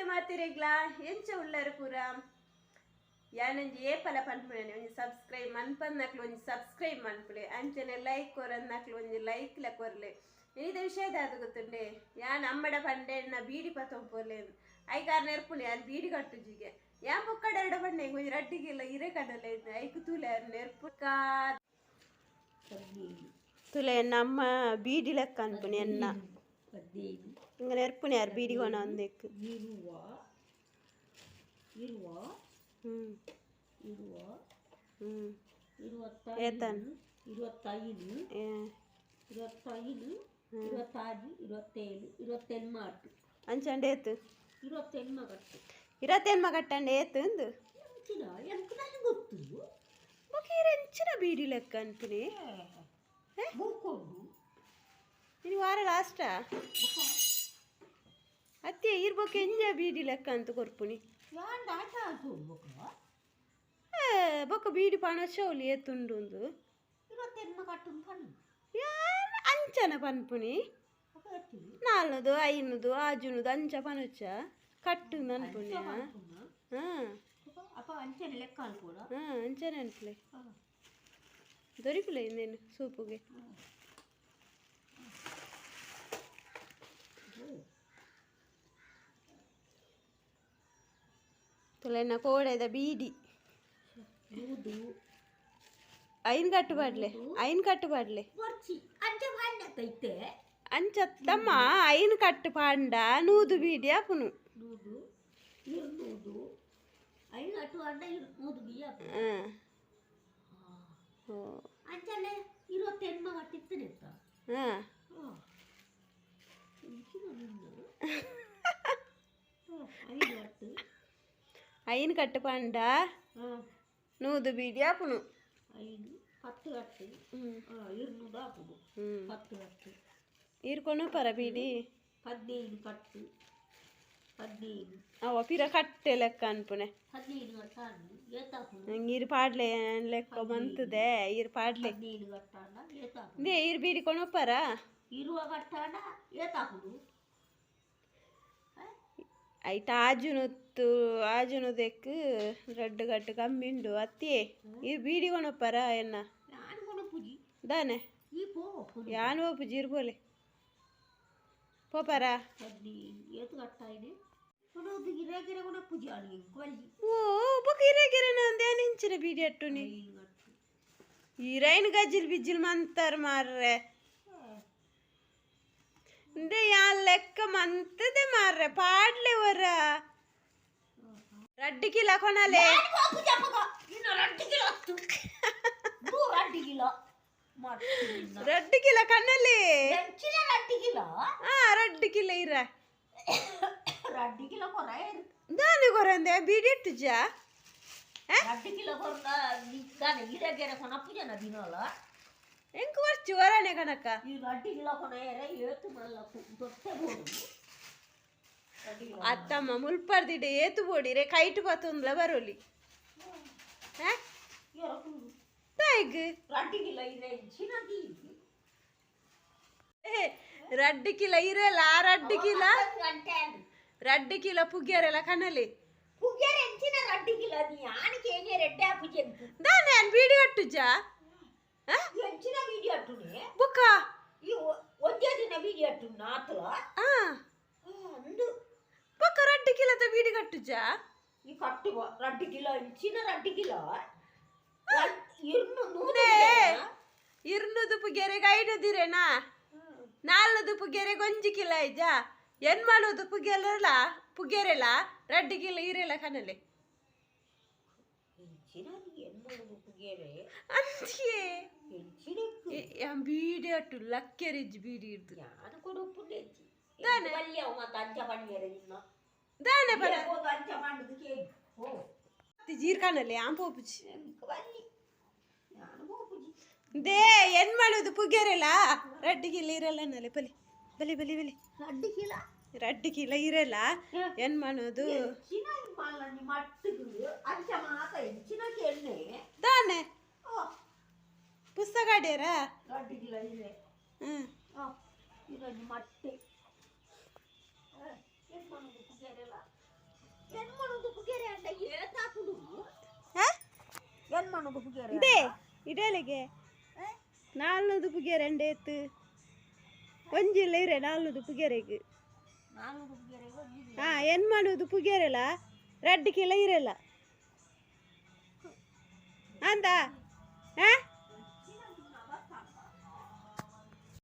ಮಾತಿರೆಗ್ಲಾ ಎಂಚ ಉಳ್ಳಾರ ಪೂರ ಯಾನಂಜಿ ಏಪಲ ಪನ್ಪುಣನೆ ಒಂಜಿ ಸಬ್ಸ್ಕ್ರೈಬ್ ಮನ್ಪನ್ನಕ್ಲು ಒಂಜಿ ಸಬ್ಸ್ಕ್ರೈಬ್ ಮನ್ಪುಲೆ ಅಂಚನೆ ಲೈಕ್ ಕೊರನ್ನಕ್ಲು ಒಂಜಿ ಲೈಕ್ ಲ ಕೊರ್ಲೆ ಇದು ವಿಷಯದ ಅದು ಗೊತ್ತುಂಡೆ ಯಾನ್ ಅಮ್ಮಡ ಪಂಡೆ ನಾ ಬೀಡಿ ಪತ್ತೊಂಪೋಲೆ ಐಕಾರ್ ನೆರ್ಪುಣೆ ಅಲ್ಲಿ ಬೀಡಿ ಕಟ್ಟುಜಿಗೆ ಯಾನ್ ಬುಕ್ಕಡೆರಡ ಪಂಡೆ ಒಂಜಿ ರಡ್ಡಿಗಿಲ್ಲ ಇರೆ ಕಡಲೆ ಐಕು ತುಲೆ ನೆರ್ಪು ತುಲೆ ನಮ್ಮ ಬೀಡಿ ಲೆಕ್ಕ ಅನ್ಪುಣೆ ಎನ್ನ ಹಿಂಗ ನೆರ್ಪುಣೆ ಯಾರು ಬೀಡಿ ಕೊಣ ಒಂದೆಕ್ಕು ಏತನ್ 27 ಮಾರ್ಟ್ ಅಂಚಂಡೆ ಏತು 27 ಮಗಟ್ಟಂಡೆ ಏತು ಅಂದು ಎಂಚಿನ ಬೀಡಿ ಲೆಕ್ಕ ಅನ್ಪುಣೆ ಇದು ವಾರ ಲಾಸ್ಟಾ ಅತ್ತೆ ಇರ್ಬೇಕು ಎಂಜ ಬೀಡಿ ಲೆಕ್ಕ ಅಂತ ಕೊರ್ಪುನಿ ಬೊಕ್ಕ ಬೀಡಿ ಪಣ ಶೌಲಿ ಏತುಂಡು ಒಂದು ಅಂಚನ ಪನ್ಪುನಿ ನಾಲ್ನದು ಐನದು ಆಜುನದು ಅಂಚ ಪನುಚ್ಚ ಕಟ್ಟು ಅನ್ಪುಣ್ಯ ಅಂಚನೆ ಅನ್ಪುಲೆ ದೊರಿಪುಲೆ ಇನ್ನೇನು ಸೂಪುಗೆ ತುಲೆನ ಕೋಡೆದ ಬೀಡಿ ಐನ್ ಕಟ್ಟು ಬಾಡ್ಲೆ ಅಂಚ ತಮ್ಮ ಐನ್ ಕಟ್ಟು ಪಾಂಡ ನೂದು ಬೀಡಿ ಅಪ್ಪನು ಐನ್ ಕಟ್ಟು ಪಾಂಡ ನೂದು ಬೀಡಿ ಅಪ್ಪನು ಈರ್ಕೊಂಡು ಪರ ಬೀಡಿ 15 ಕಟ್ಟು 15 ಅವ ಪಿರ ಕಟ್ಟೆ ಲೆಕ್ಕ ಅನ್ಪುನೆ ಈರು ಪಾಡ್ಲೆ ಲೆಕ್ಕ ಬಂತದೆ ಈರು ಪಾಡ್ಲೆ ಈರು ಬೀಡಿ ಕೊಣಪ್ಪರ ಐಟ ಆಜುನುದೆಕ್ ರಡ್ಡು ಗಟ್ಟು ಕಮ್ಮಿಂಡು ಅತ್ತಿಯೇ ಈರು ಬೀಡಿ ಕೊಣಪ್ಪರ ಎನ್ನ ದಾನೆ ಯಾನು ಪೂಜಿ ಇರ್ಬೋಲೆ ಪೋಪರ ಓ ಬೊಕ್ಕ ಇರೆಗೆರೆನ ಒಂದೇನು ಇಂಚಿನ ಬೀಡಿ ಅಟ್ಟುನಿ ಈರೈನ್ ಗಜ್ಜಿಲ್ ಬಿಜ್ಜಿಲ್ ಮಂತಾರ ಮಾರ್ರೆ ಇಂದೆ ಯಾನ್ ಲೆಕ್ಕ ಮಂತದೆ ಮಾರ್ರೆ ಪಾಡ್ಲೆ ವರ ರಡ್ಡು ಕಿಲ ಕೊನಲೆ ರಡ್ಡು ಕಿಲ ಕಣ್ಣಲ್ಲಿ ರಡ್ಡು ಕಿಲ ಇರ ದಾನಿ ಕೊರಂದೆ ಬೀಡಿ ಇಟ್ಟುಜ ಎಂಕು ವರ್ಚು ವರನೆ ಕನಕ ಅತ್ತಮ್ಮ ಮುಲ್ಪರ್ದಿಡೆ ಏತು ಬೋಡಿರೆ ಕೈಟು ಪತ್ತೊಂದ್ಲ ಬರೋಲಿ ರಡ್ಡು ಕಿಲ ಇರಲ್ಲ ರಡ್ಡು ಕಿಲ ಪುಗ್ಗ್ಯಾರಲ್ಲ ಕಣ್ಣಲ್ಲಿ ದಾನೆ ಅನ್ ಬೀಡಿ ಅಟ್ಟುಜ ಬುಕ್ಕ ಬುಕ್ಕ ರಡ್ಡು ಕಿಲದ ಬೀಡಿ ಕಟ್ಟುಜ ಇರ್ನುದು ಪುಗ್ಗೆರೆ ಗೈಡುದಿರೇನಾ ನಾಲ್ನದು ಪುಗ್ಗೆರೆ ಗೊಂಜಿ ಕಿಲ ಇಜ ಏನ್ ಮಾಡೋದು ಪುಗ್ಗೆರೆಲ್ಲ ರಡ್ಡು ಕಿಲ ಇರೆಲ್ಲ ಕನಲೆ ಅಂತಿಯೇ ಬೀಡಿ ಅಟ್ಟು ಲಕ್ಕೆರಿಜ್ ಬೀಡಿ ಇರ್ದು ದಾನೆ ಬರ ಜೀರ್ ಕನಲೆ ಆಂಪೋಪುಜಿ ದೇ ಏನ್ ಮಾಡೋದು ಪುಗ್ಗೆರೆಲ್ಲ ರಡ್ಡು ಕಿಲ ಇರಲ್ಲ ನಲೆ ಬಲಿ ರಡ್ಡು ಕಿಲ ಇರಲ್ಲ ಏನ್ ಮಾಡೋದು ತಾನೆ ಪುಸ್ತಕ ಅಡ್ಯಾರ ಏನು ಮಾಡೋದು ಪುಗಿಯರೆ ಇಂದೇ ಇಡಲಿಗೆ 400 ಪುಗಿಯರೆ ಎಂಡೆ ಎತ್ತು ಒಂಜಿಲ್ಲ ಇರೆ 400 ಪುಗಿಯರೆಗೆ 400 ಪುಗಿಯರೆಗೆ ಒಂಜಿಲ್ಲ ಹಾ ಏನ್ ಮಾಡುದು ಪುಗಿಯರೆಲ್ಲ ರೆಡ್ ಕಿಲ ಇರಲ್ಲ ಅಂದ ಹಾ